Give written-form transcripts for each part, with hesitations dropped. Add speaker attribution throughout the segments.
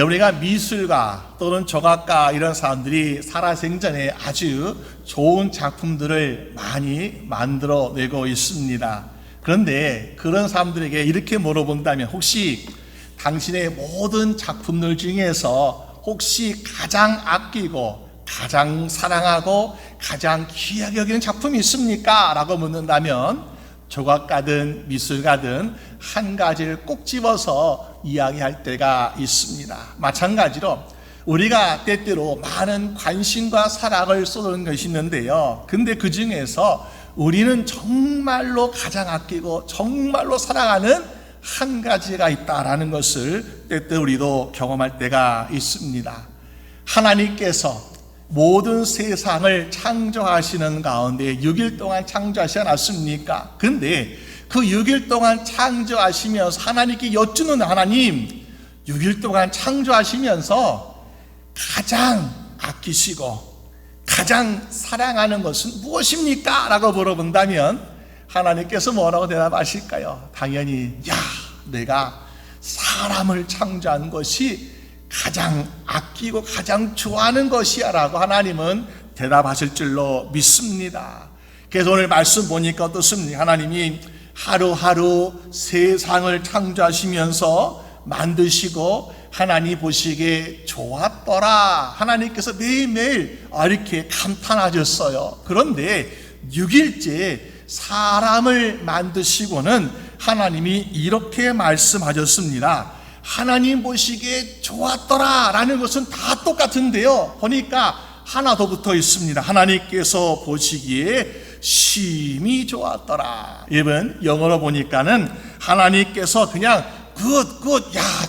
Speaker 1: 우리가 미술가 또는 조각가 이런 사람들이 살아생전에 아주 좋은 작품들을 많이 만들어내고 있습니다. 그런데 그런 사람들에게 이렇게 물어본다면 혹시 당신의 모든 작품들 중에서 혹시 가장 아끼고 가장 사랑하고 가장 귀하게 여기는 작품이 있습니까? 라고 묻는다면 조각가든 미술가든 한 가지를 꼭 집어서 이야기할 때가 있습니다. 마찬가지로 우리가 때때로 많은 관심과 사랑을 쏟는 것이 있는데요, 근데 그 중에서 우리는 정말로 가장 아끼고 정말로 사랑하는 한 가지가 있다라는 것을 때때로 우리도 경험할 때가 있습니다. 하나님께서 모든 세상을 창조하시는 가운데 6일 동안 창조하시지 않았습니까? 그런데 그 6일 동안 창조하시면서 하나님께 여쭈는 하나님, 6일 동안 창조하시면서 가장 아끼시고 가장 사랑하는 것은 무엇입니까? 라고 물어본다면 하나님께서 뭐라고 대답하실까요? 당연히 내가 사람을 창조한 것이 가장 아끼고 가장 좋아하는 것이야 라고 하나님은 대답하실 줄로 믿습니다. 그래서 오늘 말씀 보니까 어떻습니까? 하나님이 하루하루 세상을 창조하시면서 만드시고 하나님 보시기에 좋았더라, 하나님께서 매일매일 이렇게 감탄하셨어요. 그런데 6일째 사람을 만드시고는 하나님이 이렇게 말씀하셨습니다. 하나님 보시기에 좋았더라 라는 것은 다 똑같은데요, 보니까 하나 더 붙어 있습니다. 하나님께서 보시기에 심히 좋았더라. 여러분, 영어로 보니까는 하나님께서 그냥 굿,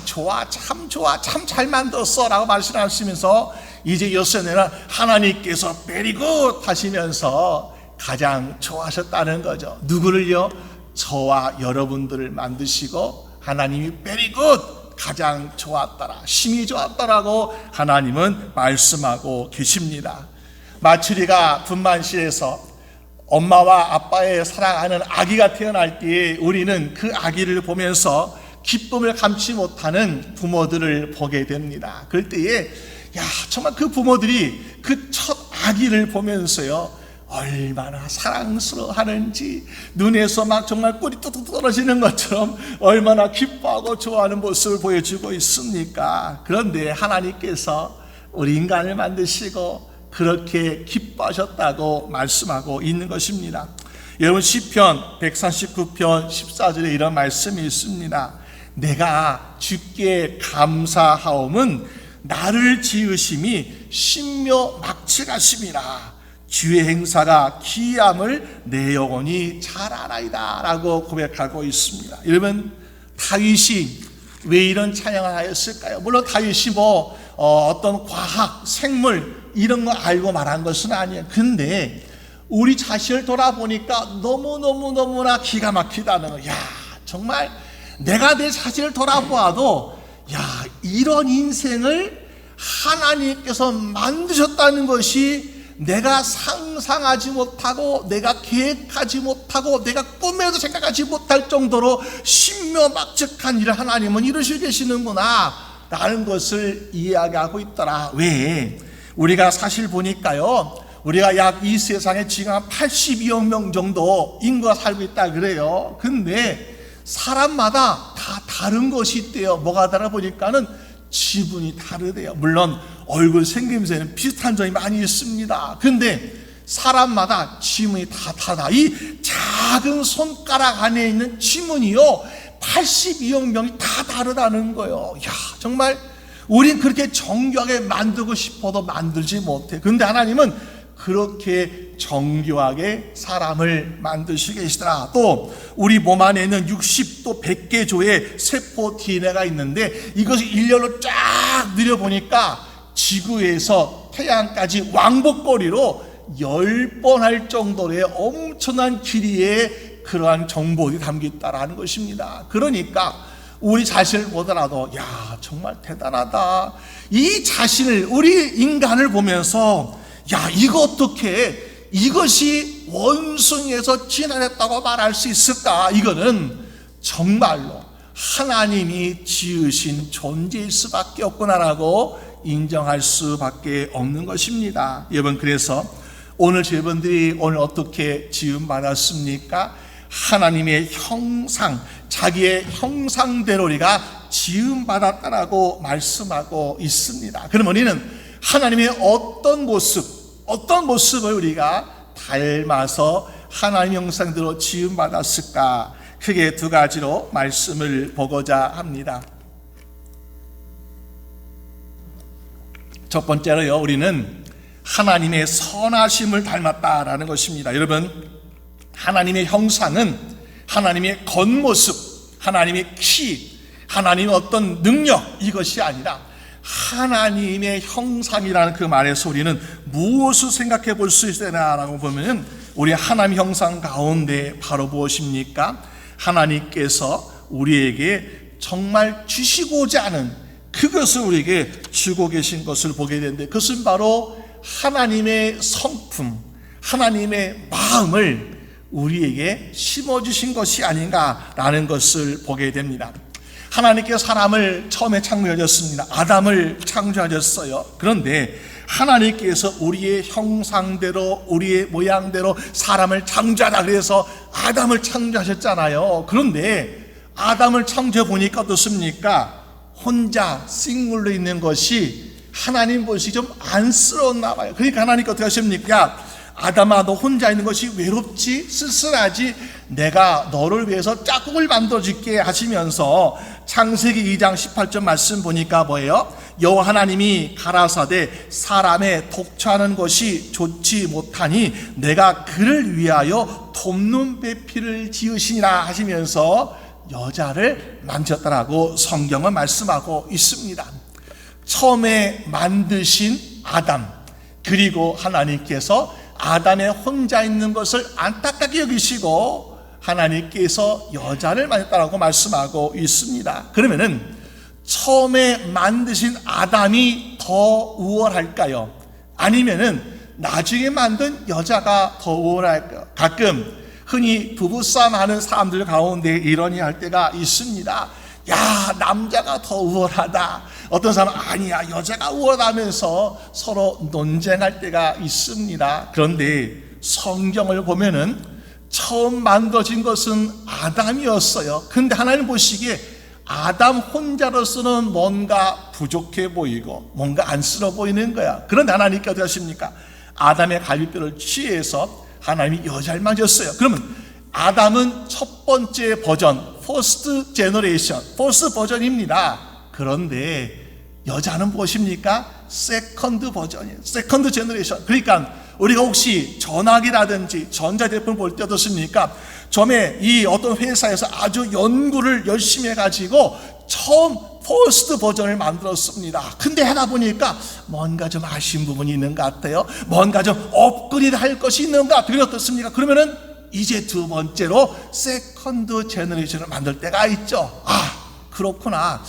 Speaker 1: 좋아, 참 좋아, 참 잘 만들었어 라고 말씀하시면서 이제 여기서는 하나님께서 very good 하시면서 가장 좋아하셨다는 거죠. 누구를요? 저와 여러분들을 만드시고 하나님이 very good, 가장 좋았더라, 심히 좋았더라고 하나님은 말씀하고 계십니다. 마추리가 분만실에서 엄마와 아빠의 사랑하는 아기가 태어날 때에 우리는 그 아기를 보면서 기쁨을 감추지 못하는 부모들을 보게 됩니다. 그럴 때에 정말 그 부모들이 그 첫 아기를 보면서요 얼마나 사랑스러워하는지, 눈에서 막 정말 꿀이 뚝뚝 떨어지는 것처럼 얼마나 기뻐하고 좋아하는 모습을 보여주고 있습니까? 그런데 하나님께서 우리 인간을 만드시고 그렇게 기뻐하셨다고 말씀하고 있는 것입니다. 여러분, 시편 139편 14절에 이런 말씀이 있습니다. 내가 주께 감사하옴은 나를 지으심이 신묘막측하심이라. 주의 행사가 기이함을 내 영혼이 잘 알아이다 라고 고백하고 있습니다. 여러분, 다윗이 왜 이런 찬양을 하였을까요? 물론 다윗이 어떤 과학, 생물 이런 거 알고 말한 것은 아니에요. 근데 우리 자신을 돌아보니까 너무나 기가 막히다는 거예요. 정말 내가 내 자신을 돌아보아도 이런 인생을 하나님께서 만드셨다는 것이 내가 상상하지 못하고 내가 계획하지 못하고 내가 꿈에도 생각하지 못할 정도로 신묘막측한 일을 하나님은 이루시고 계시는구나 라는 것을 이야기하고 있더라. 왜? 우리가 사실 보니까요, 우리가 약 이 세상에 지금 한 82억 명 정도 인구가 살고 있다 그래요. 근데 사람마다 다 다른 것이 있대요. 뭐가 다르다 보니까는 지분이 다르대요. 물론 얼굴 생김새는 비슷한 점이 많이 있습니다. 근데 사람마다 지문이 다 다르다. 이 작은 손가락 안에 있는 지문이요 82억 명이 다 다르다는 거예요. 정말 우린 그렇게 정교하게 만들고 싶어도 만들지 못해. 그런데 하나님은 그렇게 정교하게 사람을 만드시고 계시더라. 또 우리 몸 안에 있는 60 또 100개 조의 세포 DNA가 있는데 이것을 일렬로 쫙 늘려보니까 지구에서 태양까지 왕복거리로 10번 할 정도의 엄청난 길이의 그러한 정보들이 담겨있다라는 것입니다. 그러니까 우리 자신을 보더라도 정말 대단하다. 이 자신을, 우리 인간을 보면서 이거 어떻게 이것이 원숭이에서 진화했다고 말할 수 있을까? 이거는 정말로 하나님이 지으신 존재일 수밖에 없구나라고 인정할 수밖에 없는 것입니다. 여러분, 그래서 오늘 여러분들이 오늘 어떻게 지음받았습니까? 하나님의 형상, 자기의 형상대로 우리가 지음받았다라고 말씀하고 있습니다. 그럼 우리는 하나님의 어떤 모습을 우리가 닮아서 하나님 형상대로 지음받았을까? 크게 두 가지로 말씀을 보고자 합니다. 첫 번째로요, 우리는 하나님의 선하심을 닮았다라는 것입니다. 여러분, 하나님의 형상은 하나님의 겉모습, 하나님의 키, 하나님의 어떤 능력, 이것이 아니라 하나님의 형상이라는 그 말에서 우리는 무엇을 생각해 볼 수 있으냐라고 보면 우리 하나님 형상 가운데 바로 무엇입니까? 하나님께서 우리에게 정말 주시고자 하는 그것을 우리에게 주고 계신 것을 보게 되는데, 그것은 바로 하나님의 성품, 하나님의 마음을 우리에게 심어주신 것이 아닌가라는 것을 보게 됩니다. 하나님께서 사람을 처음에 창조하셨습니다. 아담을 창조하셨어요. 그런데 하나님께서 우리의 형상대로, 우리의 모양대로 사람을 창조하라 그래서 아담을 창조하셨잖아요. 그런데 아담을 창조해 보니까 어떻습니까? 혼자 싱글로 있는 것이 하나님 보시기 좀 안쓰러웠나 봐요. 그러니까 하나님께 어떻게 하십니까? 아담아, 너 혼자 있는 것이 외롭지, 쓸쓸하지, 내가 너를 위해서 짝꿍을 만들어줄게 하시면서 창세기 2장 18절 말씀 보니까 뭐예요? 여호와 하나님이 가라사대 사람의 독처하는 것이 좋지 못하니 내가 그를 위하여 돕는 배필을 지으시니라 하시면서 여자를 만드셨다라고 성경은 말씀하고 있습니다. 처음에 만드신 아담, 그리고 하나님께서 아담의 혼자 있는 것을 안타깝게 여기시고 하나님께서 여자를 만들었다라고 말씀하고 있습니다. 그러면은 처음에 만드신 아담이 더 우월할까요? 아니면은 나중에 만든 여자가 더 우월할까요? 가끔 흔히 부부싸움 하는 사람들 가운데 이런 얘기 할 때가 있습니다. 야, 남자가 더 우월하다. 어떤 사람은 아니야, 여자가 우월하면서 서로 논쟁할 때가 있습니다. 그런데 성경을 보면은 처음 만들어진 것은 아담이었어요. 근데 하나님 보시기에 아담 혼자로서는 뭔가 부족해 보이고 뭔가 안쓰러워 보이는 거야. 그런데 하나님께 어떻게 하십니까? 아담의 갈비뼈를 취해서 하나님이 여자를 만졌어요. 그러면 아담은 첫 번째 버전, 퍼스트 제너레이션, 퍼스트 버전입니다. 그런데 여자는 무엇입니까? 세컨드 버전이에요. 세컨드 제너레이션. 그러니까 우리가 혹시 전화기라든지 전자제품 볼 때 어떻습니까? 처음에 이 어떤 회사에서 아주 연구를 열심히 해가지고 처음 퍼스트 버전을 만들었습니다. 근데 하다 보니까 뭔가 좀 아쉬운 부분이 있는 것 같아요. 뭔가 좀 업그레이드 할 것이 있는 것 같아요. 어떻습니까? 그러면은 이제 두 번째로 세컨드 제너레이션을 만들 때가 있죠. 아, 그렇구나.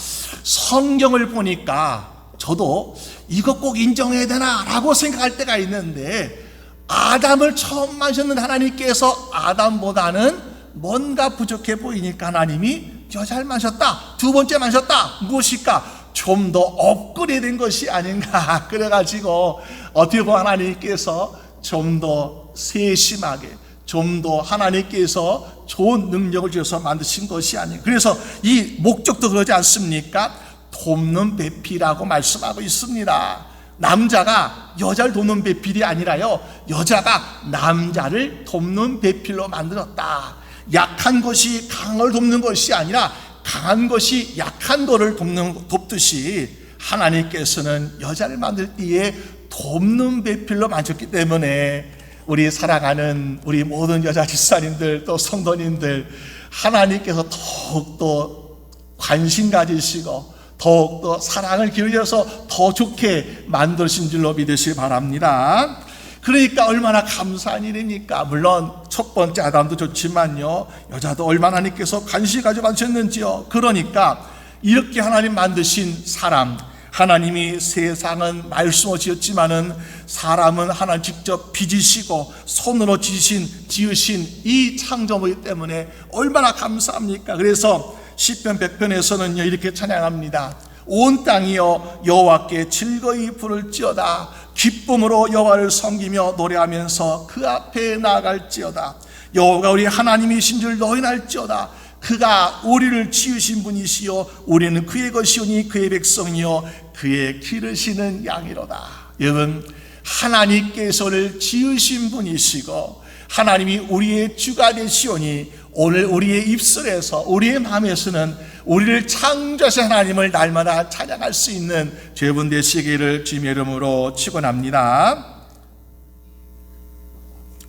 Speaker 1: 성경을 보니까 저도 이것 꼭 인정해야 되나 라고 생각할 때가 있는데, 아담을 처음 만드셨는 하나님께서 아담보다는 뭔가 부족해 보이니까 하나님이 여자를 만드셨다. 두 번째 만드셨다. 무엇일까? 좀 더 업그레이드된 것이 아닌가. 그래가지고 어떻게 보면 하나님께서 좀 더 세심하게, 좀 더 하나님께서 좋은 능력을 주셔서 만드신 것이 아니에요. 그래서 이 목적도 그러지 않습니까? 돕는 배필이라고 말씀하고 있습니다. 남자가 여자를 돕는 배필이 아니라요, 여자가 남자를 돕는 배필로 만들었다. 약한 것이 강한 걸 돕는 것이 아니라 강한 것이 약한 것을 돕듯이 하나님께서는 여자를 만들 때에 돕는 배필로 만드셨기 때문에 우리 사랑하는 우리 모든 여자 집사님들, 또 성도님들, 하나님께서 더욱더 관심 가지시고 더욱더 사랑을 기울여서 더 좋게 만드신 줄로 믿으시기 바랍니다. 그러니까 얼마나 감사한 일입니까? 물론 첫 번째 아담도 좋지만요, 여자도 얼마나 하나님께서 관심 가지고 만드셨는지요. 그러니까 이렇게 하나님 만드신 사람, 하나님이 세상은 말씀으로 지었지만은 사람은 하나님 직접 빚으시고 손으로 지으신 이 창조물이기 때문에 얼마나 감사합니까? 그래서 시편 100편에서는요 이렇게 찬양합니다. 온 땅이여 여호와께 즐거이 부를지어다. 기쁨으로 여호와를 섬기며 노래하면서 그 앞에 나아갈지어다. 여호와가 우리 하나님이신 줄 너희는 알지어다. 그가 우리를 지으신 분이시요 우리는 그의 것이오니 그의 백성이요 그의 기르시는 양이로다. 여러분, 하나님께서를 지으신 분이시고 하나님이 우리의 주가 되시오니 오늘 우리의 입술에서 우리의 마음에서는 우리를 창조하신 하나님을 날마다 찬양할 수 있는 여러분 되시기를 주님의 이름으로 축원합니다.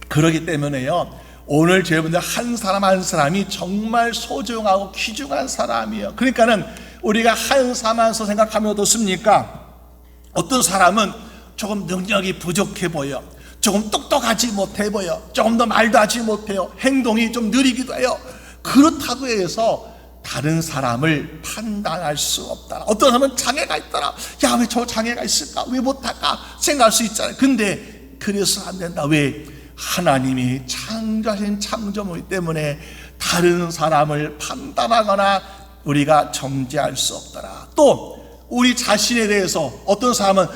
Speaker 1: 그렇기 때문에요 오늘 여러분들 한 사람 한 사람이 정말 소중하고 귀중한 사람이에요. 그러니까는 우리가 한 사람 한 사람 생각하면 어떻습니까? 어떤 사람은 조금 능력이 부족해 보여, 조금 똑똑하지 못해 보여, 조금 더 말도 하지 못해요, 행동이 좀 느리기도 해요. 그렇다고 해서 다른 사람을 판단할 수 없다. 어떤 사람은 장애가 있더라. 야, 왜 저 장애가 있을까? 왜 못할까? 생각할 수 있잖아요. 근데 그래서 안 된다. 왜? 하나님이 창조하신 창조물이기 때문에 다른 사람을 판단하거나 우리가 정죄할 수 없더라. 또 우리 자신에 대해서 어떤 사람은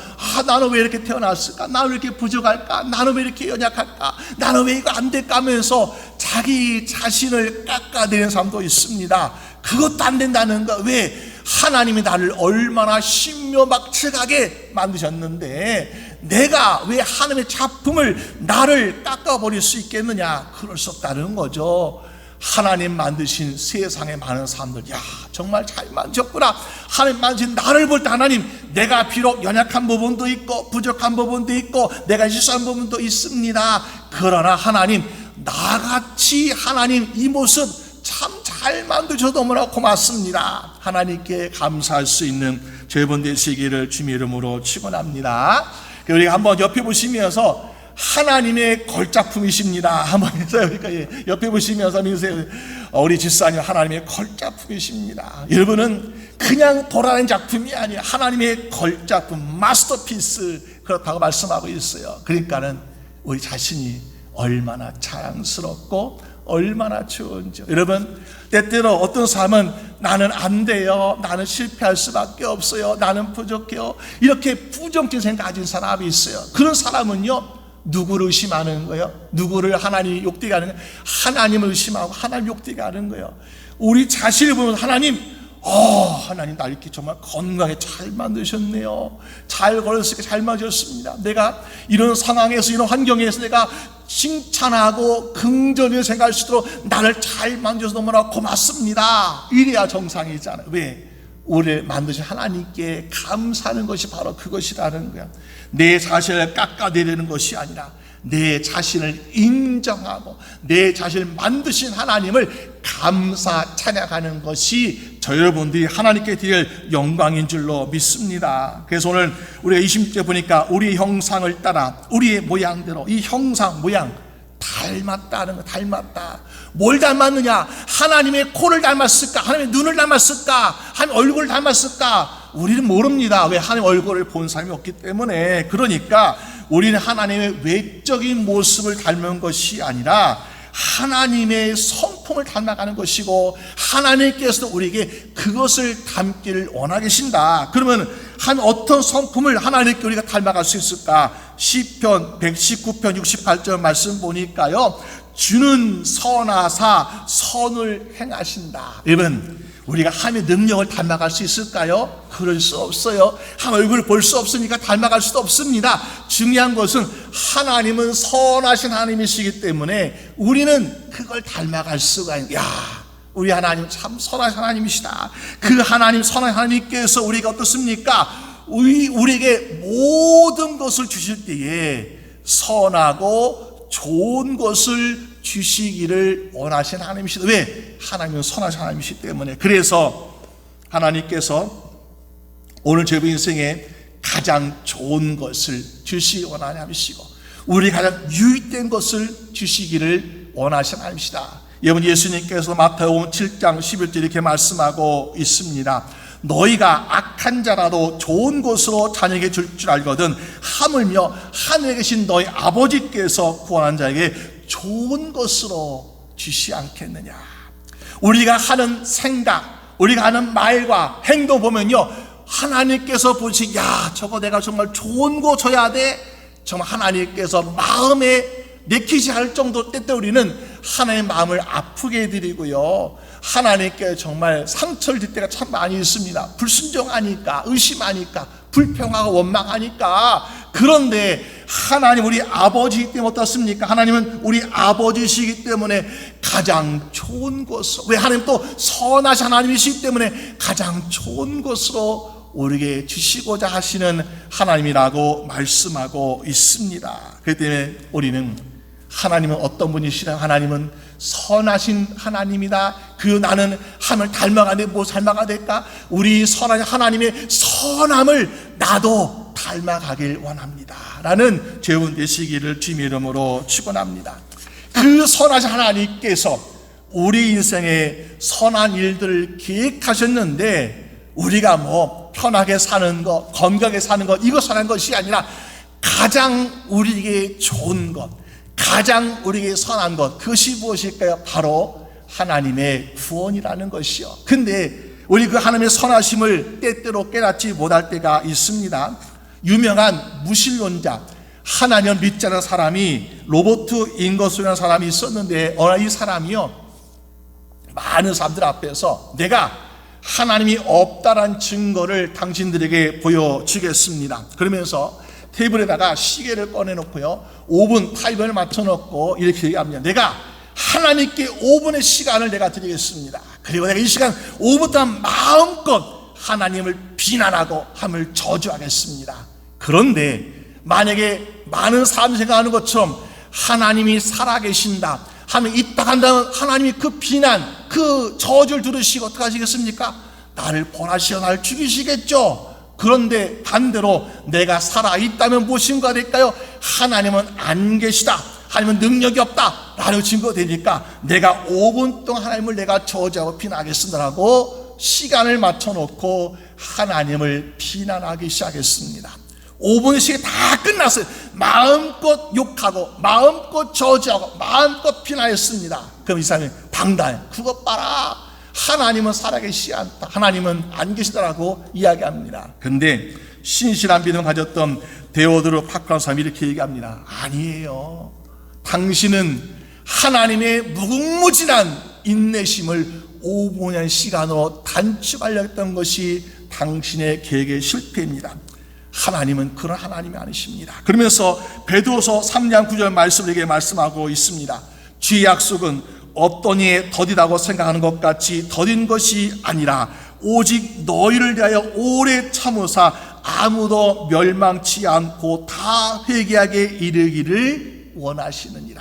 Speaker 1: 나는 왜 이렇게 태어났을까? 나는 왜 이렇게 부족할까? 나는 왜 이렇게 연약할까? 나는 왜 이거 안 될까? 하면서 자기 자신을 깎아내리는 사람도 있습니다. 그것도 안 된다는 거. 왜? 하나님이 나를 얼마나 신묘막측하게 만드셨는데 내가 왜 하나님의 작품을 나를 깎아버릴 수 있겠느냐? 그럴 수 없다는 거죠. 하나님 만드신 세상의 많은 사람들, 야 정말 잘 만드셨구나. 하나님 만드신 나를 볼 때 하나님, 내가 비록 연약한 부분도 있고 부족한 부분도 있고 내가 실수한 부분도 있습니다. 그러나 하나님, 나같이 하나님 이 모습 참 잘 만드셔서 너무나 고맙습니다. 하나님께 감사할 수 있는 여러분 되시기를 주님의 이름으로 축원합니다. 우리가 한번 옆에 보시면서 하나님의 걸작품이십니다. 한번 해서요. 그러니까 옆에 보시면서 믿으세요. 우리 집사님 하나님의 걸작품이십니다. 여러분은 그냥 돌아다니는 작품이 아니에요. 하나님의 걸작품, 마스터피스, 그렇다고 말씀하고 있어요. 그러니까는 우리 자신이 얼마나 자랑스럽고 얼마나 좋은지. 여러분, 때때로 어떤 사람은 나는 안 돼요, 나는 실패할 수밖에 없어요, 나는 부족해요, 이렇게 부정적인 생각 가진 사람이 있어요. 그런 사람은요 누구를 의심하는 거예요? 누구를 하나님 욕되게 하는 거예요? 하나님을 의심하고 하나님 욕되게 하는 거예요. 우리 자신을 보면 하나님, 하나님 나 이렇게 정말 건강하게 잘 만드셨네요. 잘 걸었으니까 잘 맞으셨습니다. 내가 이런 상황에서 이런 환경에서 내가 칭찬하고 긍정적으로 생각할 수 있도록 나를 잘 만드셔서 너무나 고맙습니다. 이래야 정상이잖아요. 왜? 우리를 만드신 하나님께 감사하는 것이 바로 그것이라는 거야. 내 자신을 깎아내리는 것이 아니라 내 자신을 인정하고 내 자신을 만드신 하나님을 감사 찬양하는 것이 저 여러분들이 하나님께 드릴 영광인 줄로 믿습니다. 그래서 오늘 우리가 20절 보니까 우리의 형상을 따라 우리의 모양대로, 이 형상 모양 닮았다는 거. 닮았다. 뭘 닮았느냐? 하나님의 코를 닮았을까? 하나님의 눈을 닮았을까? 하나님의 얼굴을 닮았을까? 우리는 모릅니다. 왜? 하나님의 얼굴을 본 사람이 없기 때문에. 그러니까 우리는 하나님의 외적인 모습을 닮은 것이 아니라 하나님의 성품을 닮아가는 것이고 하나님께서도 우리에게 그것을 닮기를 원하 계신다. 그러면 어떤 성품을 하나님께 우리가 닮아갈 수 있을까? 시편 119편 68절 말씀 보니까요, 주는 선하사 선을 행하신다. 여러분, 우리가 하나님의 능력을 닮아갈 수 있을까요? 그럴 수 없어요. 한 얼굴을 볼 수 없으니까 닮아갈 수도 없습니다. 중요한 것은 하나님은 선하신 하나님이시기 때문에 우리는 그걸 닮아갈 수가 있는. 우리 하나님 참 선하신 하나님이시다. 그 하나님, 선한 하나님께서 우리가 어떻습니까? 우리에게 모든 것을 주실 때에 선하고 좋은 것을 주시기를 원하신 하나님이시다. 왜? 하나님은 선하신 하나님이시기 때문에. 그래서 하나님께서 오늘 저희 인생에 가장 좋은 것을 주시기 원하는 하나님이시고 우리 가장 유익된 것을 주시기를 원하신 하나님이시다. 여러분, 예수님께서 마태복음 7장 11절 이렇게 말씀하고 있습니다. 너희가 악한 자라도 좋은 것으로 자녀에게 줄 줄 알거든 하물며 하늘에 계신 너희 아버지께서 구원한 자에게 좋은 것으로 주시 않겠느냐. 우리가 하는 생각, 우리가 하는 말과 행동 보면요, 하나님께서 보시기, 야, 저거 내가 정말 좋은 거 줘야 돼. 정말 하나님께서 마음에 내키지 할 정도 때때 우리는 하나님의 마음을 아프게 해드리고요, 하나님께 정말 상처를 줄 때가 참 많이 있습니다. 불순종하니까, 의심하니까, 불평하고 원망하니까. 그런데 하나님 우리 아버지이기 때문에 어떻습니까? 하나님은 우리 아버지시기 때문에 가장 좋은 것으로, 왜 하나님 또 선하신 하나님이시기 때문에 가장 좋은 것으로 우리에게 주시고자 하시는 하나님이라고 말씀하고 있습니다. 그렇기 때문에 우리는 하나님은 어떤 분이시냐? 하나님은 선하신 하나님이다. 그 나는 하나님을 닮아가는데 뭐 닮아가 될까? 우리 선하신 하나님의 선함을 나도 닮아가길 원합니다 라는 죄운 되시기를 주님의 이름으로 축원합니다. 그 선하신 하나님께서 우리 인생에 선한 일들을 계획하셨는데, 우리가 뭐 편하게 사는 것, 건강하게 사는 것, 이거 선한 것이 아니라 가장 우리에게 좋은 것, 가장 우리에게 선한 것, 그것이 무엇일까요? 바로 하나님의 구원이라는 것이요. 근데 우리 그 하나님의 선하심을 때때로 깨닫지 못할 때가 있습니다. 유명한 무신론자, 하나님을 믿지 않는 사람이 로버트 잉거스라는 사람이 있었는데, 어느 이 사람이요, 많은 사람들 앞에서 내가 하나님이 없다란 증거를 당신들에게 보여주겠습니다. 그러면서 테이블에다가 시계를 꺼내놓고요, 5분 타이머를 맞춰놓고 이렇게 얘기합니다. 내가 하나님께 5분의 시간을 내가 드리겠습니다. 그리고 내가 이 시간 5분 동안 마음껏 하나님을 비난하고 함을 저주하겠습니다. 그런데 만약에 많은 사람들이 생각하는 것처럼 하나님이 살아계신다 하면, 있다 한다면 하나님이 그 비난, 그 저주를 들으시고 어떻게 하시겠습니까? 나를 벌하시어 나를 죽이시겠죠. 그런데 반대로 내가 살아있다면 무엇인가 될까요? 하나님은 안 계시다, 하나님은 능력이 없다 라는 증거가 되니까 내가 5분 동안 하나님을 내가 저주하고 비난하겠습니다라고 시간을 맞춰놓고 하나님을 비난하기 시작했습니다. 5분의 시간이 다 끝났어요. 마음껏 욕하고 마음껏 저주하고 마음껏 비난했습니다. 그럼 이 사람이 방당해. 그것 봐라, 하나님은 살아계시지 않다, 하나님은 안 계시다라고 이야기합니다. 그런데 신실한 믿음을 가졌던 데오드로 파크라는 사람이 이렇게 얘기합니다. 아니에요. 당신은 하나님의 무궁무진한 인내심을 5분의 시간으로 단축하려고 했던 것이 당신의 계획의 실패입니다. 하나님은 그런 하나님이 아니십니다. 그러면서 베드로서 3장 9절 말씀을 말씀하고 있습니다. 주의 약속은 어떤 이에 더디다고 생각하는 것 같이 더딘 것이 아니라 오직 너희를 위하여 오래 참으사 아무도 멸망치 않고 다 회개하게 이르기를 원하시느니라.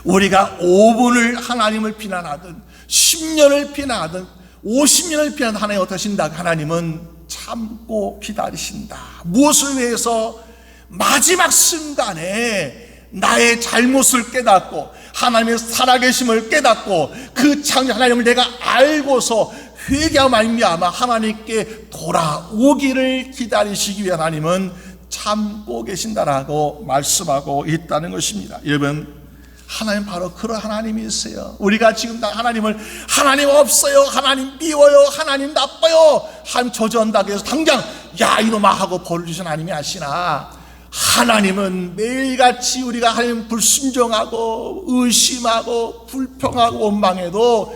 Speaker 1: 우리가 5분을 하나님을 비난하든 10년을 비난하든 50년을 비난하든 하나님 어떠신다? 하나님은 참고 기다리신다. 무엇을 위해서? 마지막 순간에 나의 잘못을 깨닫고 하나님의 살아계심을 깨닫고 그 창조 하나님을 내가 알고서 회개하며 말미암아 하나님께 돌아오기를 기다리시기 위해 하나님은 참고 계신다라고 말씀하고 있다는 것입니다. 여러분, 하나님 바로 그런 하나님이세요. 우리가 지금 다 하나님을 하나님 없어요, 하나님 미워요, 하나님 나빠요, 하나님 저주한다고 해서 당장 야 이놈아 하고 벌을 주신 하나님이 아시나, 하나님은 매일같이 우리가 하나님 불순종하고 의심하고 불평하고 원망해도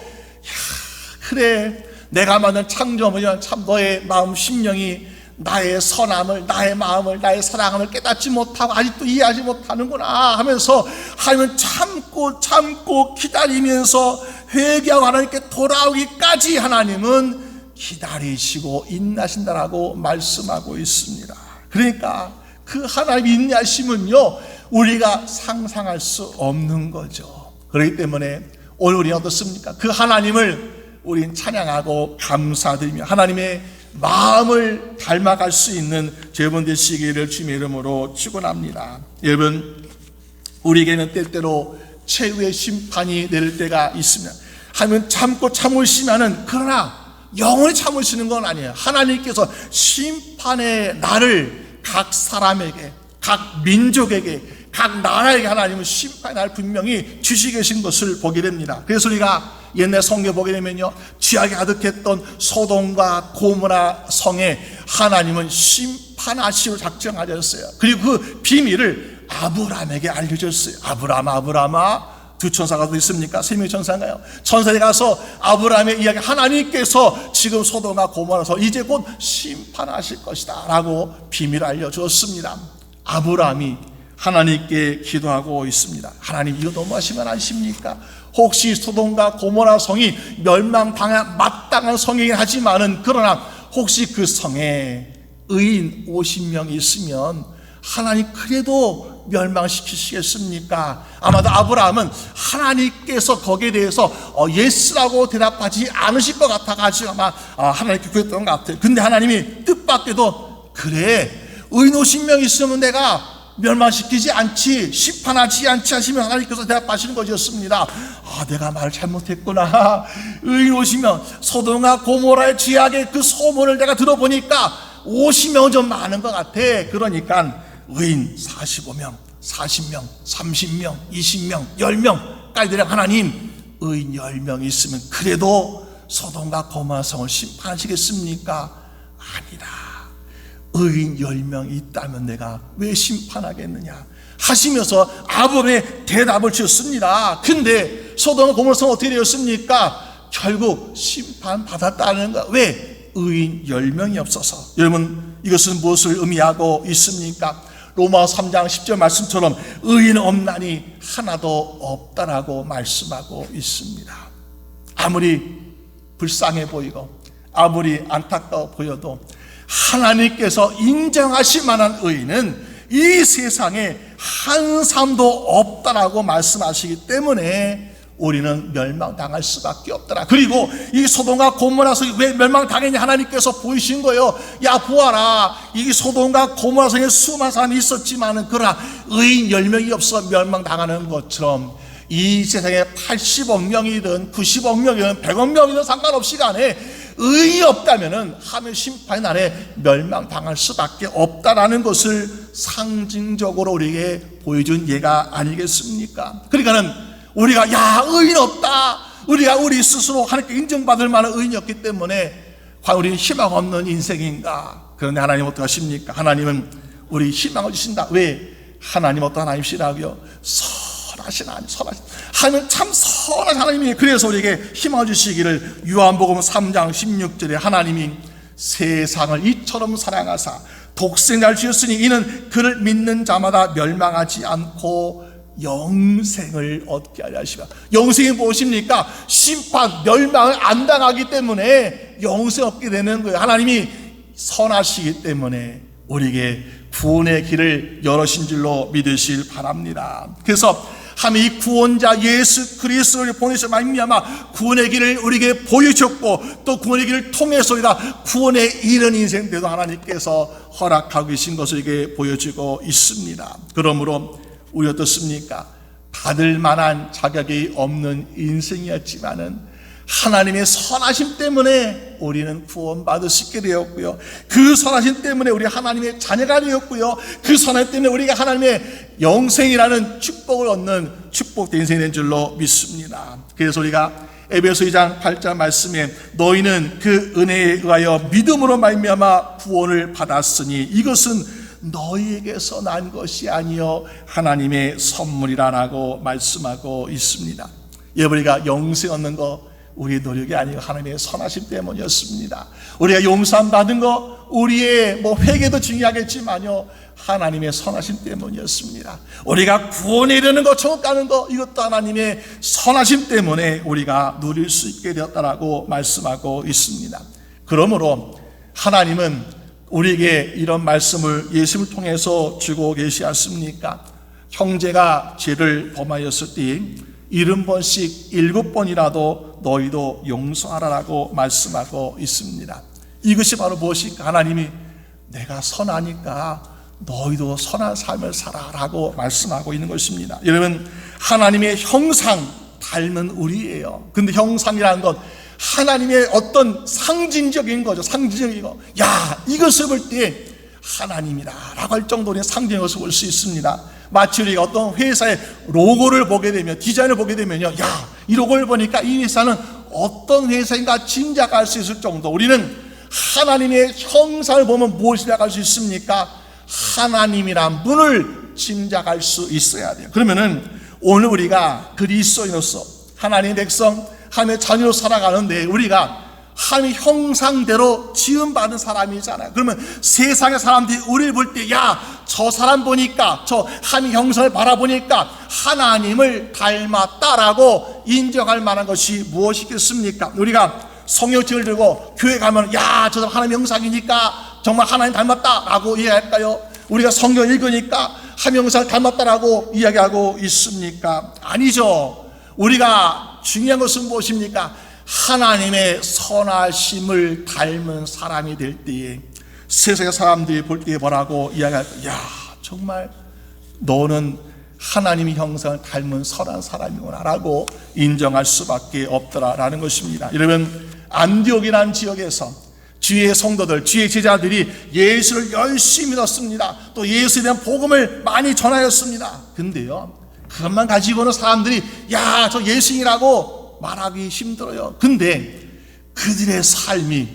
Speaker 1: 그래 내가 만든 창조물이면 참 너의 마음 심령이 나의 선함을, 나의 마음을, 나의 사랑함을 깨닫지 못하고 아직도 이해하지 못하는구나 하면서 하나님은 참고 기다리면서 회개하고 하나님께 돌아오기까지 하나님은 기다리시고 인내하신다라고 말씀하고 있습니다. 그러니까 그 하나님의 인내하심은요 우리가 상상할 수 없는 거죠. 그렇기 때문에 오늘 우리는 어떻습니까? 그 하나님을 우리는 찬양하고 감사드리며 하나님의 마음을 닮아갈 수 있는 여러분 되시기를 주님의 이름으로 축원합니다. 여러분, 우리에게는 때때로 최후의 심판이 내릴 때가 있습니다. 하나님은 참고 참으시면은, 그러나 영원히 참으시는 건 아니에요. 하나님께서 심판의 날을 각 사람에게, 각 민족에게, 각 나라에게 하나님은 심판의 날 분명히 주시 계신 것을 보게 됩니다. 그래서 우리가 옛날 성경 보게 되면요, 죄악이 가득했던 소돔과 고모라 성에 하나님은 심판하시로 작정하셨어요. 그리고 그 비밀을 아브라함에게 알려줬어요. 아브라함아, 두 천사가 또 있습니까? 세 명의 천사인가요? 천사에 가서 아브라함의 이야기, 하나님께서 지금 소돔과 고모라서 이제 곧 심판하실 것이다 라고 비밀을 알려주었습니다. 아브라함이 하나님께 기도하고 있습니다. 하나님, 이거 너무하시면 아십니까? 혹시 소돔과 고모라 성이 멸망당한 마땅한 성이긴 하지만은, 그러나 혹시 그 성에 의인 50명이 있으면 하나님 그래도 멸망시키시겠습니까? 아마도 아브라함은 하나님께서 거기에 대해서 예스라고 대답하지 않으실 것 같아가지고 아마 하나님께 구했던 것 같아요. 근데 하나님이 뜻밖에도, 그래, 의인 50명 있으면 내가 멸망시키지 않지, 심판하지 않지 하시면 하나님께서 대답하시는 것이었습니다. 내가 말을 잘못했구나. 의인 50명, 소돔과 고모라의 죄악의 그 소문을 내가 들어보니까 50명은 좀 많은 것 같아. 그러니까 의인 45명, 40명, 30명, 20명, 10명까지 되려, 하나님, 의인 10명이 있으면 그래도 소돔과 고모라 성을 심판하시겠습니까? 아니다. 의인 10명이 있다면 내가 왜 심판하겠느냐 하시면서 아브라함의 대답을 주셨습니다. 근데 소돔과 고모라 성은 어떻게 되었습니까? 결국 심판받았다는 거. 왜? 의인 10명이 없어서. 여러분, 이것은 무엇을 의미하고 있습니까? 로마 3장 10절 말씀처럼 의인 없나니 하나도 없다라고 말씀하고 있습니다. 아무리 불쌍해 보이고 아무리 안타까워 보여도 하나님께서 인정하실 만한 의인은 이 세상에 한 사람도 없다라고 말씀하시기 때문에 우리는 멸망당할 수밖에 없더라. 그리고 이 소돔과 고모라성이 왜 멸망당했냐 하나님께서 보이신 거예요. 야, 보아라, 이 소돔과 고모라성에 수많은 사람이 있었지만은 그러나 의인 10명이 없어 멸망당하는 것처럼 이 세상에 80억 명이든 90억 명이든 100억 명이든 상관없이 간에 의인이 없다면은 하늘 심판의 날에 멸망당할 수밖에 없다라는 것을 상징적으로 우리에게 보여준 예가 아니겠습니까? 그러니까는 우리가 의인 없다, 우리가 우리 스스로 하나님께 인정받을 만한 의인이 없기 때문에 과연 우리는 희망 없는 인생인가? 그런데 하나님 어떻게 하십니까? 하나님은 우리 희망을 주신다. 왜? 하나님 어떤 하나님이시라고요? 선하신 하나님, 하나님은 참 선한 하나님이에요. 그래서 우리에게 희망을 주시기를 요한복음 3장 16절에 하나님이 세상을 이처럼 사랑하사 독생자를 주셨으니 이는 그를 믿는 자마다 멸망하지 않고 영생을 얻게 하려 하시라. 영생이 무엇입니까? 심판, 멸망을 안 당하기 때문에 영생 얻게 되는 거예요. 하나님이 선하시기 때문에 우리에게 구원의 길을 열으신 줄로 믿으실 바랍니다. 그래서 하나님 이 구원자 예수 그리스도를 보내셔 말미암아 구원의 길을 우리에게 보여주셨고, 또 구원의 길을 통해서 우리가 구원에 이른 인생들도 하나님께서 허락하고 계신 것을 이게 보여주고 있습니다. 그러므로 우리 어떻습니까? 받을 만한 자격이 없는 인생이었지만은 하나님의 선하심 때문에 우리는 구원받을 수 있게 되었고요, 그 선하심 때문에 우리 하나님의 자녀가 되었고요, 그 선하심 때문에 우리가 하나님의 영생이라는 축복을 얻는 축복된 인생이 된 줄로 믿습니다. 그래서 우리가 에베소 2장 8절 말씀에 너희는 그 은혜에 의하여 믿음으로 말미암아 구원을 받았으니 이것은 너희에게서 난 것이 아니요 하나님의 선물이라고 말씀하고 있습니다. 우리가 영생 얻는 거 우리의 노력이 아니고 하나님의 선하심 때문이었습니다. 우리가 용서함 받은 거 우리의 회개도 중요하겠지만요, 하나님의 선하심 때문이었습니다. 우리가 구원에 이르는 거, 천국 가는 거, 이것도 하나님의 선하심 때문에 우리가 누릴 수 있게 되었다라고 말씀하고 있습니다. 그러므로 하나님은 우리에게 이런 말씀을 예수를 통해서 주고 계시지 않습니까? 형제가 죄를 범하였을 때 70번씩 7번이라도 너희도 용서하라라고 말씀하고 있습니다. 이것이 바로 무엇일까? 하나님이 내가 선하니까 너희도 선한 삶을 살아라고 말씀하고 있는 것입니다. 여러분, 하나님의 형상 닮은 우리예요. 근데 형상이라는 건 하나님의 어떤 상징적인 거죠. 상징적인 거. 이것을 볼 때 하나님이다 라고 할 정도의 상징의 것을 볼 수 있습니다. 마치 우리가 어떤 회사의 로고를 보게 되면, 디자인을 보게 되면요, 야, 이 로고를 보니까 이 회사는 어떤 회사인가 짐작할 수 있을 정도. 우리는 하나님의 형상을 보면 무엇이라고 할 수 있습니까? 하나님이란 분을 짐작할 수 있어야 돼요. 그러면은 오늘 우리가 그리스도인으로서 하나님의 백성, 하나님의 자녀로 살아가는데 우리가 하나님의 형상대로 지음받은 사람이잖아요. 그러면 세상의 사람들이 우리를 볼 때, 야, 저 사람 보니까, 저 하나님의 형상을 바라보니까 하나님을 닮았다라고 인정할 만한 것이 무엇이겠습니까? 우리가 성경책을 들고 교회 가면, 야, 저 사람 하나님의 형상이니까 정말 하나님 닮았다라고 이야기할까요? 우리가 성경 읽으니까 하나님의 형상을 닮았다라고 이야기하고 있습니까? 아니죠. 우리가 중요한 것은 무엇입니까? 하나님의 선하심을 닮은 사람이 될 때에 세상의 사람들이 볼 때에 뭐라고 이야기할까? 야, 정말 너는 하나님의 형상을 닮은 선한 사람이구나 라고 인정할 수밖에 없더라라는 것입니다. 여러분, 안디옥이라는 지역에서 주의 성도들, 주의 제자들이 예수를 열심히 믿었습니다. 또 예수에 대한 복음을 많이 전하였습니다. 근데요, 그것만 가지고는 사람들이, 야, 저 예수님이라고 말하기 힘들어요. 근데 그들의 삶이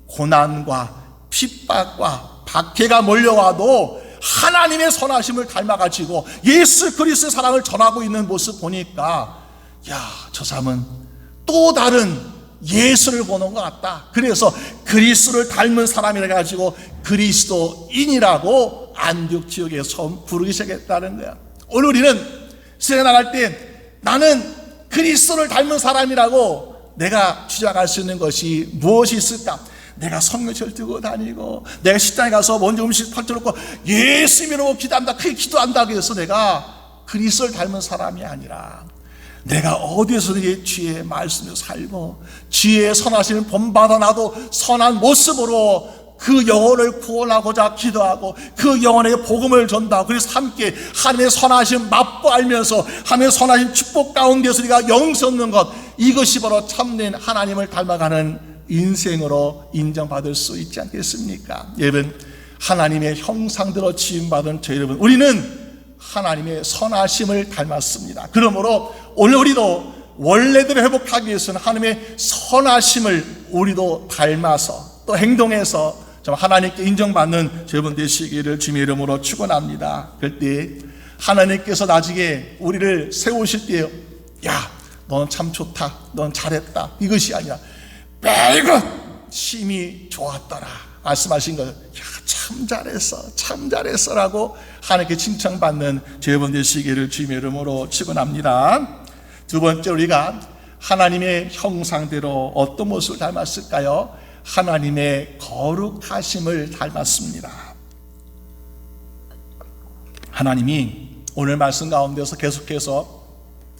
Speaker 1: 고난과 핍박과 박해가 몰려와도 하나님의 선하심을 닮아가지고 예수 그리스도의 사랑을 전하고 있는 모습 보니까, 야, 저 사람은 또 다른 예수를 보는 것 같다. 그래서 그리스도를 닮은 사람이라 가지고 그리스도인이라고 안디옥 지역에 처음 부르기 시작했다는 거야. 오늘 우리는 세상에 나갈 때 나는 그리스도를 닮은 사람이라고 내가 주장할 수 있는 것이 무엇이 있을까? 내가 성경책을 들고 다니고, 내가 식당에 가서 먼저 음식 펼쳐놓고 예수님이라고 기도한다, 크게 기도한다고 해서 내가 그리스도를 닮은 사람이 아니라, 내가 어디에서든지 주의 말씀을 살고 주의 선하심을 본받아 나도 선한 모습으로 그 영혼을 구원하고자 기도하고 그 영혼에게 복음을 전다. 그래서 함께 하나님의 선하심 맛보 알면서 하나님의 선하심 축복 가운데서 우리가 영생 얻는 것, 이것이 바로 참된 하나님을 닮아가는 인생으로 인정받을 수 있지 않겠습니까? 여러분, 하나님의 형상대로 지음받은 저 여러분, 우리는 하나님의 선하심을 닮았습니다. 그러므로 오늘 우리도 원래대로 회복하기 위해서는 하나님의 선하심을 우리도 닮아서 또 행동해서 좀 하나님께 인정받는 여러분 되시기를 주님의 이름으로 축원합니다. 그럴 때 하나님께서 나중에 우리를 세우실 때, 야, 너는 참 좋다, 넌 잘했다, 이것이 아니라 매일은 심히 좋았더라 말씀하신 거예요. 야, 참 잘했어, 참 잘했어라고 하나님께 칭찬받는 여러분 되시기를 주님의 이름으로 축원합니다. 두 번째, 우리가 하나님의 형상대로 어떤 모습을 닮았을까요? 하나님의 거룩하심을 닮았습니다. 하나님이 오늘 말씀 가운데서 계속해서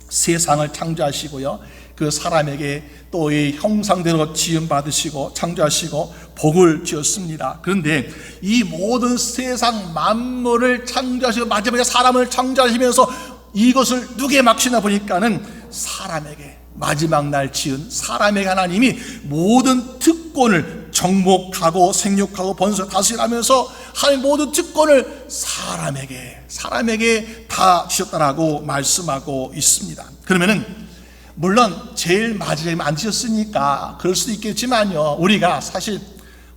Speaker 1: 세상을 창조하시고요, 그 사람에게 또 이 형상대로 지음받으시고 창조하시고 복을 주었습니다. 그런데 이 모든 세상 만물을 창조하시고 마지막에 사람을 창조하시면서 이것을 누구에게 맡기나 보니까는 사람에게, 마지막 날 지은 사람에게 하나님이 모든 특권을 정복하고 생육하고 번성하고 다스리면서 하나님 모든 특권을 사람에게 다 주셨다라고 말씀하고 있습니다. 그러면은 물론 제일 마지막에 안 주셨으니까 그럴 수도 있겠지만요, 우리가 사실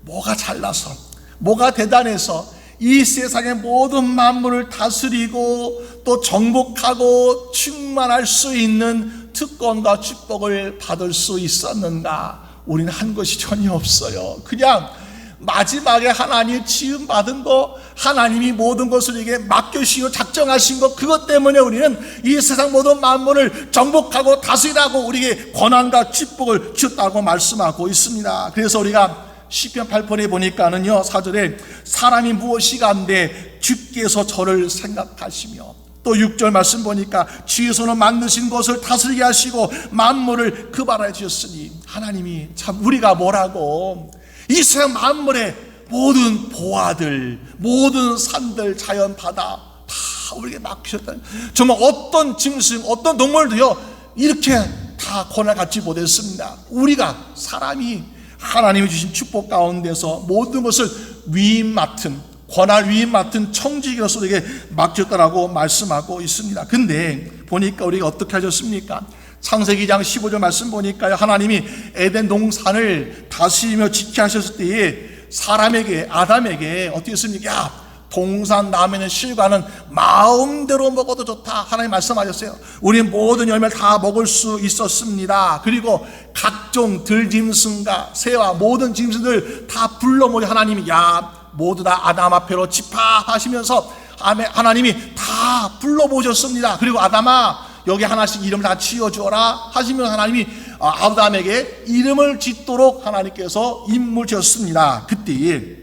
Speaker 1: 뭐가 잘나서 뭐가 대단해서 이 세상의 모든 만물을 다스리고 또 정복하고 충만할 수 있는 특권과 축복을 받을 수 있었는가? 우리는 한 것이 전혀 없어요. 그냥 마지막에 하나님 지음받은 거, 하나님이 모든 것을 우리에게 맡겨주시고 작정하신 것, 그것 때문에 우리는 이 세상 모든 만물을 정복하고 다스리라고 우리에게 권한과 축복을 주셨다고 말씀하고 있습니다. 그래서 우리가 시편 8편에 보니까는요, 4절에 사람이 무엇이가 한데 주께서 저를 생각하시며, 또 6절 말씀 보니까 주의 손으로 만드신 것을 다스리게 하시고 만물을 급발하여 주셨으니, 하나님이 참 우리가 뭐라고 이 세상 만물의 모든 보화들, 모든 산들, 자연, 바다 다 우리에게 맡기셨다. 정말 어떤 짐승, 어떤 동물도요 이렇게 다 권한을 갖지 못했습니다. 우리가 사람이 하나님이 주신 축복 가운데서 모든 것을 위임 맡은, 권할 위임 맡은 청지기로서에게 맡겼다라고 말씀하고 있습니다. 근데 보니까 우리가 어떻게 하셨습니까? 창세기 2장 15절 말씀 보니까요, 하나님이 에덴 동산을 다스리며 지켜 하셨을 때에 사람에게, 아담에게 어떻게 했습니까? 야, 동산 남에는 실과는 마음대로 먹어도 좋다, 하나님 말씀하셨어요. 우리 모든 열매를 다 먹을 수 있었습니다. 그리고 각종 들짐승과 새와 모든 짐승들 다 불러 모여 하나님이 야, 모두 다 아담 앞에로 집합하시면서 하나님이 다 불러보셨습니다. 그리고 아담아, 여기 하나씩 이름 다 지어주어라 하시면 하나님이 아담에게 이름을 짓도록 하나님께서 임무를 주셨습니다. 그때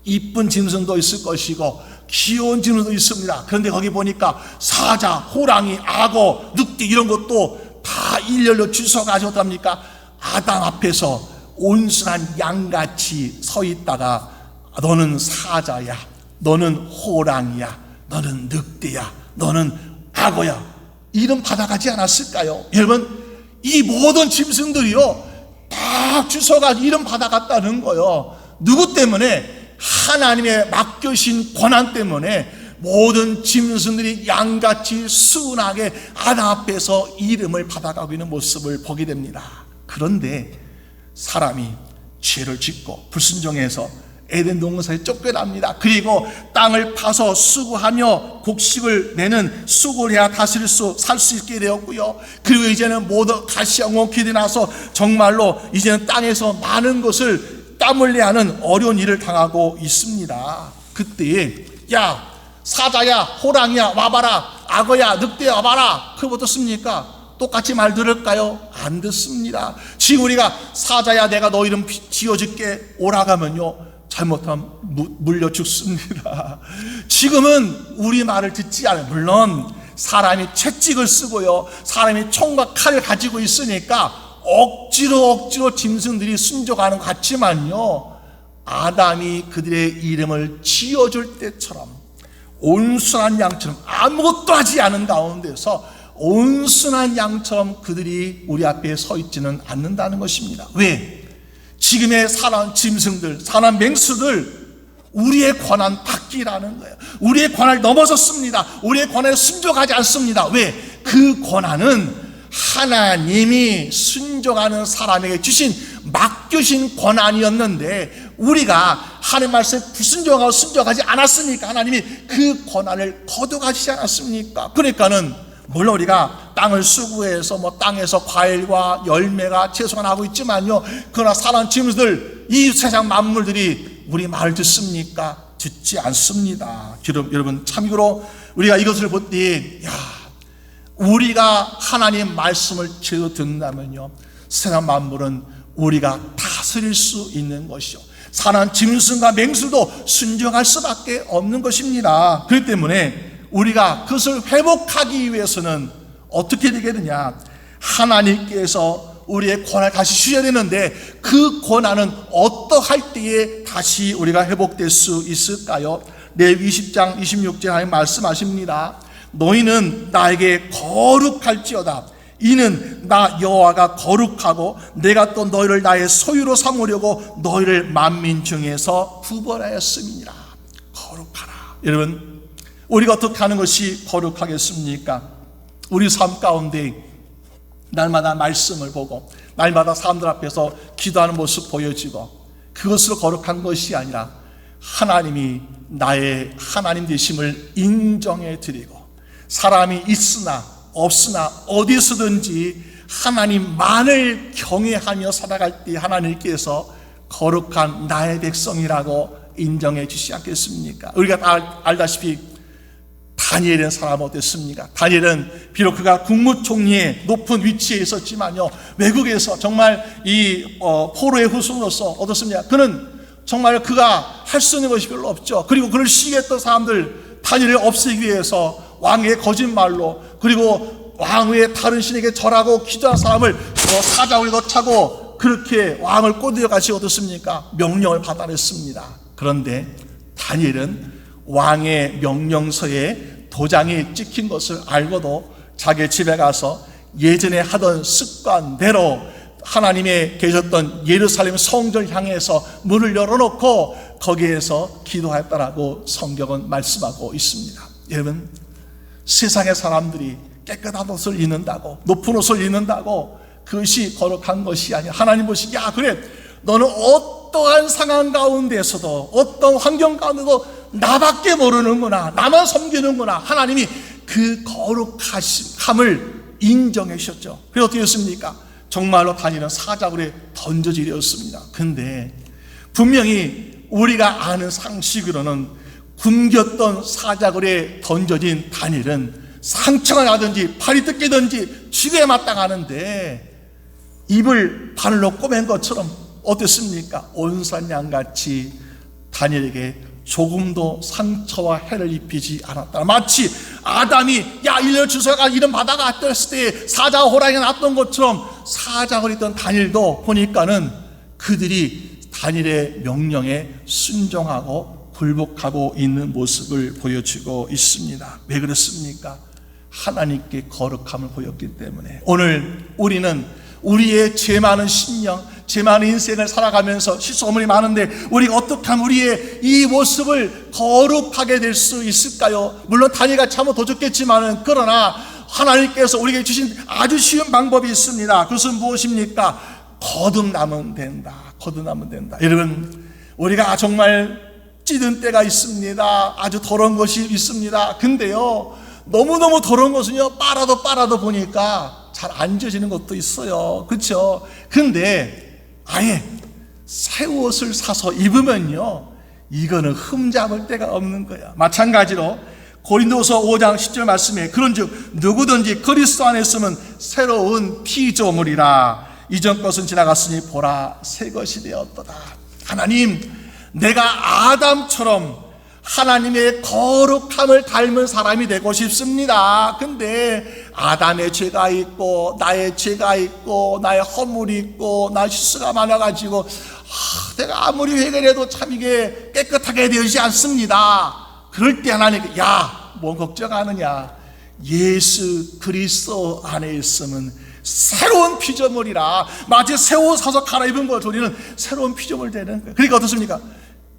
Speaker 1: 이쁜 짐승도 있을 것이고 귀여운 짐승도 있습니다. 그런데 거기 보니까 사자, 호랑이, 악어, 늑대 이런 것도 다 일렬로 주워가지고 어떡합니까? 아담 앞에서 온순한 양같이 서 있다가 너는 사자야, 너는 호랑이야, 너는 늑대야, 너는 악어야, 이름 받아가지 않았을까요? 여러분, 이 모든 짐승들이요 다 주워가지고 이름 받아갔다는 거요. 누구 때문에? 하나님의 맡겨신 권한 때문에 모든 짐승들이 양같이 순하게 아담 앞에서 이름을 받아가고 있는 모습을 보게 됩니다. 그런데 사람이 죄를 짓고 불순종해서 에덴 동산에 쫓겨납니다. 그리고 땅을 파서 수고하며 곡식을 내는 수고를 해야 다스릴 살 수 있게 되었고요. 그리고 이제는 모두 다시 영원히 되나서 정말로 이제는 땅에서 많은 것을 땀 흘려야 하는 어려운 일을 당하고 있습니다. 그때 야, 사자야, 호랑이야 와봐라, 악어야, 늑대야 와봐라, 그거 어떻습니까? 똑같이 말 들을까요? 안 듣습니다. 지금 우리가 사자야 내가 너 이름 지어줄게 오라가면요 잘못하면 물려 죽습니다. 지금은 우리 말을 듣지 않아요. 물론 사람이 채찍을 쓰고요, 사람이 총과 칼을 가지고 있으니까 억지로 짐승들이 순종하는 것 같지만요, 아담이 그들의 이름을 지어줄 때처럼 온순한 양처럼 아무것도 하지 않은 가운데서 온순한 양처럼 그들이 우리 앞에 서 있지는 않는다는 것입니다. 왜? 지금의 사람 짐승들, 사람 맹수들 우리의 권한 받기라는 거예요. 우리의 권한을 넘어섰습니다. 우리의 권한에 순종하지 않습니다. 왜? 그 권한은 하나님이 순종하는 사람에게 주신 맡겨신 권한이었는데 우리가 하나님 말씀에 불순종하고 순종하지 않았으니까 하나님이 그 권한을 거둬가시지 않았습니까? 그러니까는 물론 우리가 땅을 수고해서 땅에서 과일과 열매가 채소가 나고 있지만요, 그러나 사람 짐승들, 이 세상 만물들이 우리 말을 듣습니까? 듣지 않습니다. 여러분 참고로 우리가 이것을 볼 때 우리가 하나님 말씀을 제대로 듣는다면요, 세상 만물은 우리가 다스릴 수 있는 것이요, 사람 짐승과 맹수도 순종할 수밖에 없는 것입니다. 그렇기 때문에 우리가 그것을 회복하기 위해서는 어떻게 되게 되냐, 하나님께서 우리의 권한을 다시 주셔야 되는데 그 권한은 어떠할 때에 다시 우리가 회복될 수 있을까요? 레위기 20장 26절 하나님 말씀하십니다. 너희는 나에게 거룩할지어다. 이는 나 여호와가 거룩하고 내가 또 너희를 나의 소유로 삼으려고 너희를 만민 중에서 구별하였음이니라. 거룩하라. 여러분, 우리가 어떻게 하는 것이 거룩하겠습니까? 우리 삶 가운데 날마다 말씀을 보고 날마다 사람들 앞에서 기도하는 모습 보여지고, 그것으로 거룩한 것이 아니라 하나님이 나의 하나님 되심을 인정해 드리고, 사람이 있으나 없으나 어디서든지 하나님만을 경외하며 살아갈 때 하나님께서 거룩한 나의 백성이라고 인정해 주시지 않겠습니까? 우리가 다 알다시피 다니엘은 사람 어땠습니까? 다니엘은 비록 그가 국무총리의 높은 위치에 있었지만요, 외국에서 정말 이 포로의 후손으로서 어떻습니까? 그는 정말 그가 할 수 있는 것이 별로 없죠. 그리고 그를 시기했던 사람들, 다니엘을 없애기 위해서 왕의 거짓말로, 그리고 왕의 다른 신에게 절하고 기도한 사람을 사자굴에 넣자고 그렇게 왕을 꼬드겨 가시고 어떻습니까? 명령을 받아냈습니다. 그런데 다니엘은 왕의 명령서에 도장이 찍힌 것을 알고도 자기 집에 가서 예전에 하던 습관대로 하나님의 계셨던 예루살렘 성전을 향해서 문을 열어놓고 거기에서 기도했다라고 성경은 말씀하고 있습니다. 여러분, 세상의 사람들이 깨끗한 옷을 입는다고, 높은 옷을 입는다고 그것이 거룩한 것이 아니라 하나님 보시기, 야 그래, 너는 어떠한 상황 가운데서도 어떤 환경 가운데도 나밖에 모르는구나, 나만 섬기는구나. 하나님이 그 거룩함을 인정해 주셨죠. 그래서 어떻게 했습니까? 정말로 다니는 사자굴에 던져지렸습니다. 근데 분명히 우리가 아는 상식으로는 굶겼던 사자굴에 던져진 다니엘은 상처가 나든지 팔이 뜯기든지 죽여야 마땅하는데 입을 발로 꼬맨 것처럼 어땠습니까? 온산 양같이 다니엘에게 조금도 상처와 해를 입히지 않았다. 마치 아담이 야 일러주소가 이런 바다가 떴을 때 사자와 호랑이가 났던 것처럼 사자굴에 있던 다니엘도 보니까는 그들이 다니엘의 명령에 순종하고 굴복하고 있는 모습을 보여주고 있습니다. 왜 그렇습니까? 하나님께 거룩함을 보였기 때문에. 오늘 우리는 우리의 죄 많은 심령, 죄 많은 인생을 살아가면서 실수 어머니 많은데 우리가 어떻게 하면 우리의 이 모습을 거룩하게 될 수 있을까요? 물론 다니엘같이 하면 더 좋겠지만은, 그러나 하나님께서 우리에게 주신 아주 쉬운 방법이 있습니다. 그것은 무엇입니까? 거듭나면 된다. 거듭나면 된다. 여러분, 우리가 정말 찌든 때가 있습니다. 아주 더러운 것이 있습니다. 근데요, 너무너무 더러운 것은요, 빨아도 보니까 잘 안 져지는 것도 있어요. 그렇죠? 근데 아예 새 옷을 사서 입으면요, 이거는 흠잡을 데가 없는 거야. 마찬가지로 고린도서 5장 10절 말씀에 그런즉 누구든지 그리스도 안에 있으면 새로운 피조물이라, 이전 것은 지나갔으니 보라 새 것이 되었도다. 하나님, 내가 아담처럼 하나님의 거룩함을 닮은 사람이 되고 싶습니다. 근데 아담의 죄가 있고 나의 죄가 있고 나의 허물이 있고 나의 실수가 많아가지고 내가 아무리 회개를 해도 참 이게 깨끗하게 되지 않습니다. 그럴 때 하나님께 야, 뭐 걱정하느냐, 예수 그리스도 안에 있으면 새로운 피조물이라. 마치 새 옷 사서 갈아입은 것 우리는 새로운 피조물 되는 거예요. 그러니까 어떻습니까?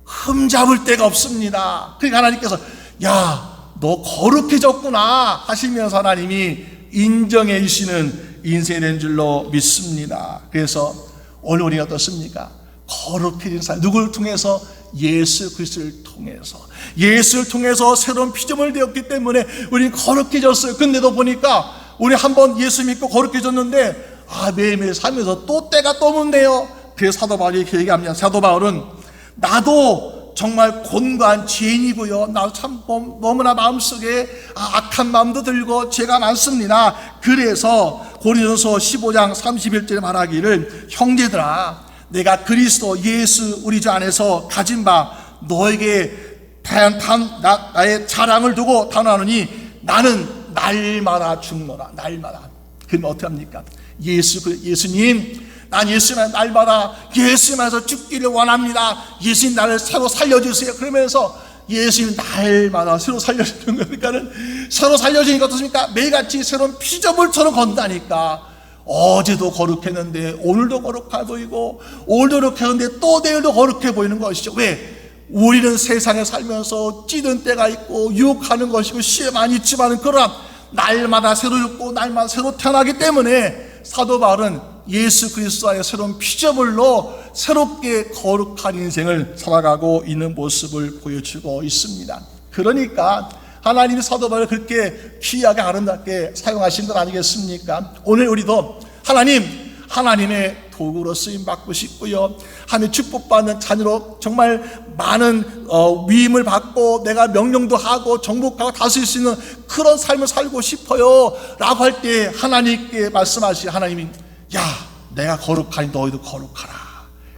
Speaker 1: 흠잡을 데가 없습니다. 그러니까 하나님께서 야, 너 거룩해졌구나 하시면서 하나님이 인정해 주시는 인생이 된 줄로 믿습니다. 그래서 오늘 우리가 어떻습니까? 거룩해진 사람, 누구를 통해서? 예수 그리스도를 통해서. 예수를 통해서 새로운 피조물 되었기 때문에 우리는 거룩해졌어요. 근데도 보니까 우리 한번 예수 믿고 거룩해졌는데 매일매일 살면서 또 때가 떠문대요. 그래서 사도 바울이 이렇게 얘기합니다. 사도 바울은 나도 정말 곤고한 죄인이고요, 나도 참 너무나 마음속에 악한 마음도 들고 죄가 많습니다. 그래서 고린도서 15장 31절에 말하기를 형제들아, 내가 그리스도 예수 우리 주 안에서 가진 바 너에게 나의 자랑을 두고 단호하노니 나는 날마다 죽노라. 날마다. 그러면 어떻게 합니까? 예수님, 난 예수님 날마다 예수님 안에서 죽기를 원합니다. 예수님 나를 새로 살려주세요. 그러면서 예수님 날마다 새로 살려주는 거니까는, 새로 살려주니까 어떻습니까? 매일같이 새로운 피조물처럼 건다니까. 어제도 거룩했는데 오늘도 거룩해 보이고, 오늘도 거룩했는데 또 내일도 거룩해 보이는 것이죠. 왜? 우리는 세상에 살면서 찌든 때가 있고 유혹하는 것이고 시에 많이 있지만, 그러나 날마다 새로 죽고 날마다 새로 태어나기 때문에 사도 바울은 예수 그리스도 안에 새로운 피조물로 새롭게 거룩한 인생을 살아가고 있는 모습을 보여주고 있습니다. 그러니까 하나님이 사도 바울을 그렇게 귀하게 아름답게 사용하신 것 아니겠습니까? 오늘 우리도 하나님의 도구로 쓰임받고 싶고요, 하나님의 축복받는 자녀로 정말 많은 위임을 받고 내가 명령도 하고 정복하고 다스릴 수 있는 그런 삶을 살고 싶어요 라고 할 때 하나님께 말씀하시, 하나님이 야, 내가 거룩하니 너희도 거룩하라.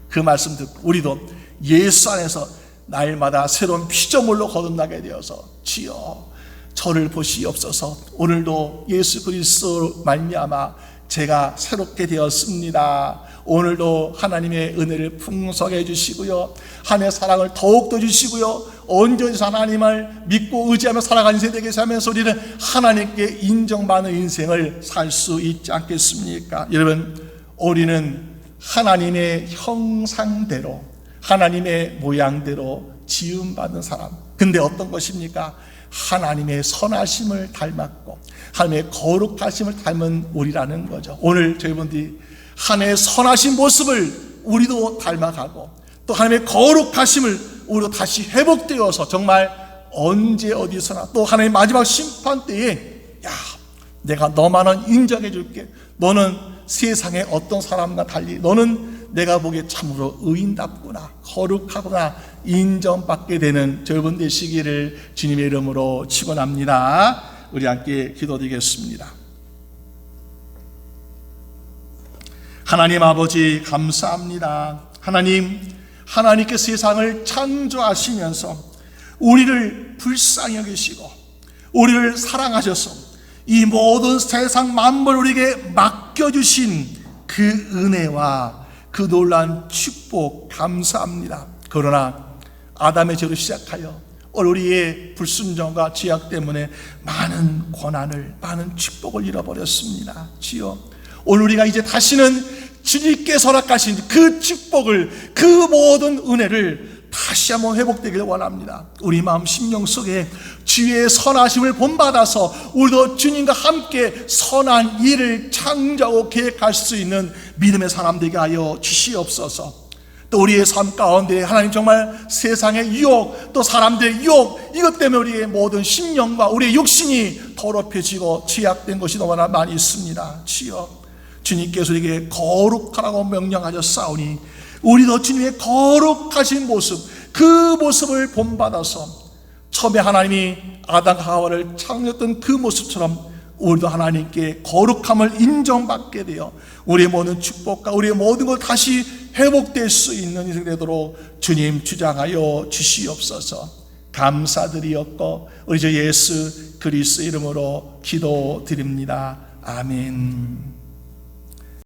Speaker 1: 그 말씀 듣고 우리도 예수 안에서 날마다 새로운 피조물로 거듭나게 되어서 주여 저를 보시옵소서. 오늘도 예수 그리스도 말미암아 제가 새롭게 되었습니다. 오늘도 하나님의 은혜를 풍성해 주시고요, 하나님의 사랑을 더욱더 주시고요, 온전히 하나님을 믿고 의지하며 살아가는 인생 되게 하면서 우리는 하나님께 인정받는 인생을 살 수 있지 않겠습니까? 여러분, 우리는 하나님의 형상대로, 하나님의 모양대로 지음받은 사람. 근데 어떤 것입니까? 하나님의 선하심을 닮았고 하나님의 거룩하심을 닮은 우리라는 거죠. 오늘 저희분들이 하나님의 선하신 모습을 우리도 닮아가고 또 하나님의 거룩하심을 우리도 다시 회복되어서 정말 언제 어디서나 또 하나님의 마지막 심판 때에 야, 내가 너만은 인정해 줄게. 너는 세상의 어떤 사람과 달리 너는 내가 보기에 참으로 의인답구나, 거룩하구나 인정받게 되는 여러분 되시기를 주님의 이름으로 축원합니다. 우리 함께 기도드리겠습니다. 하나님 아버지 감사합니다. 하나님께 세상을 창조하시면서 우리를 불쌍히 여기시고 우리를 사랑하셔서 이 모든 세상 만물을 우리에게 맡겨주신 그 은혜와 그 놀라운 축복 감사합니다. 그러나 아담의 죄로 시작하여 우리의 불순종과 죄악 때문에 많은 권한을, 많은 축복을 잃어버렸습니다. 주여, 오늘 우리가 이제 다시는 주님께서 허락하신 그 축복을, 그 모든 은혜를 다시 한번 회복되기를 원합니다. 우리 마음 심령 속에 주의 선하심을 본받아서 우리도 주님과 함께 선한 일을 창조하고 계획할 수 있는 믿음의 사람 되게 하여 주시옵소서. 또 우리의 삶 가운데 하나님 정말 세상의 유혹, 또 사람들의 유혹, 이것 때문에 우리의 모든 심령과 우리의 육신이 더럽혀지고 죄악된 것이 너무나 많이 있습니다. 주여, 주님께서 우리에게 거룩하라고 명령하셨사오니 우리도 주님의 거룩하신 모습, 그 모습을 본받아서 처음에 하나님이 아담과 하와를 창조했던 그 모습처럼 우리도 하나님께 거룩함을 인정받게 되어 우리의 모든 축복과 우리의 모든 것 다시 회복될 수 있는 인생 되도록 주님 주장하여 주시옵소서. 감사드리옵고 우리 주 예수 그리스도 이름으로 기도드립니다. 아멘.